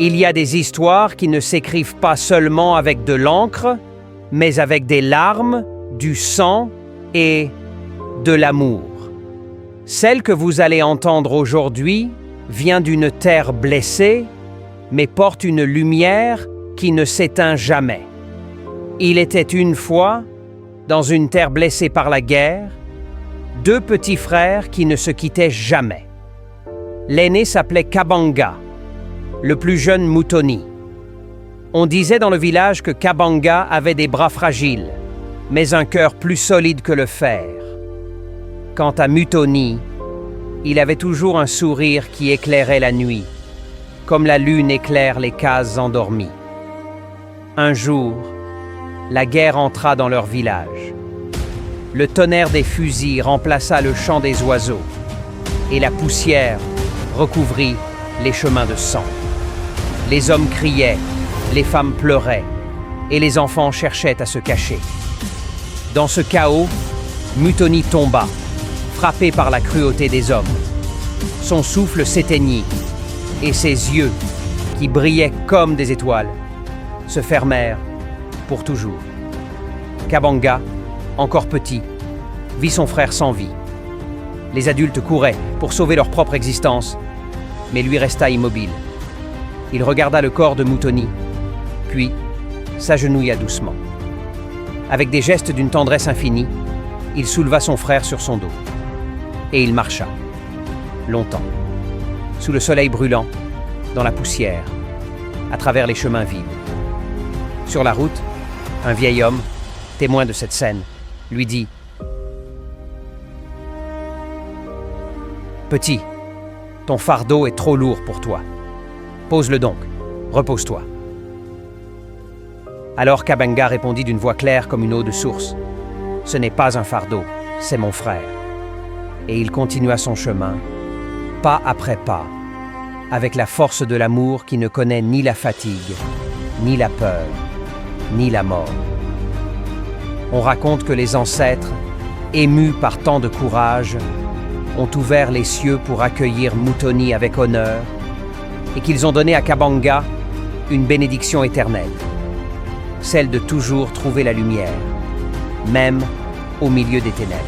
Il y a des histoires qui ne s'écrivent pas seulement avec de l'encre, mais avec des larmes, du sang et de l'amour. Celle que vous allez entendre aujourd'hui vient d'une terre blessée, mais porte une lumière qui ne s'éteint jamais. Il était une fois, dans une terre blessée par la guerre, deux petits frères qui ne se quittaient jamais. L'aîné s'appelait Kabanga, le plus jeune Mutoni. On disait dans le village que Kabanga avait des bras fragiles, mais un cœur plus solide que le fer. Quant à Mutoni, il avait toujours un sourire qui éclairait la nuit, comme la lune éclaire les cases endormies. Un jour, la guerre entra dans leur village. Le tonnerre des fusils remplaça le chant des oiseaux, et la poussière recouvrit les chemins de sang. Les hommes criaient, les femmes pleuraient, et les enfants cherchaient à se cacher. Dans ce chaos, Mutoni tomba, frappé par la cruauté des hommes. Son souffle s'éteignit, et ses yeux, qui brillaient comme des étoiles, se fermèrent pour toujours. Kabanga, encore petit, vit son frère sans vie. Les adultes couraient pour sauver leur propre existence, mais lui resta immobile. Il regarda le corps de Mutoni, puis s'agenouilla doucement. Avec des gestes d'une tendresse infinie, il souleva son frère sur son dos. Et il marcha, longtemps, sous le soleil brûlant, dans la poussière, à travers les chemins vides. Sur la route, un vieil homme, témoin de cette scène, lui dit « Petit, ton fardeau est trop lourd pour toi. Pose-le donc, repose-toi. » Alors Kabanga répondit d'une voix claire comme une eau de source. « Ce n'est pas un fardeau, c'est mon frère. » Et il continua son chemin, pas après pas, avec la force de l'amour qui ne connaît ni la fatigue, ni la peur, ni la mort. On raconte que les ancêtres, émus par tant de courage, ont ouvert les cieux pour accueillir Mutoni avec honneur et qu'ils ont donné à Kabanga une bénédiction éternelle, celle de toujours trouver la lumière, même au milieu des ténèbres.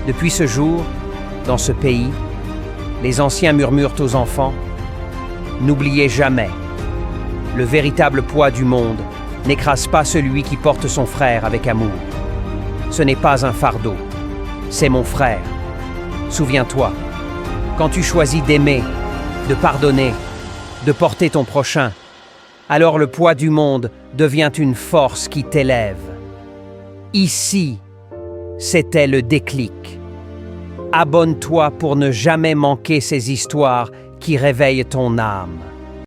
Depuis ce jour, dans ce pays, les anciens murmurent aux enfants « N'oubliez jamais, le véritable poids du monde n'écrase pas celui qui porte son frère avec amour. Ce n'est pas un fardeau, c'est mon frère. Souviens-toi, quand tu choisis d'aimer, de pardonner, de porter ton prochain, alors le poids du monde devient une force qui t'élève. Ici, c'était le déclic. Abonne-toi pour ne jamais manquer ces histoires qui réveillent ton âme.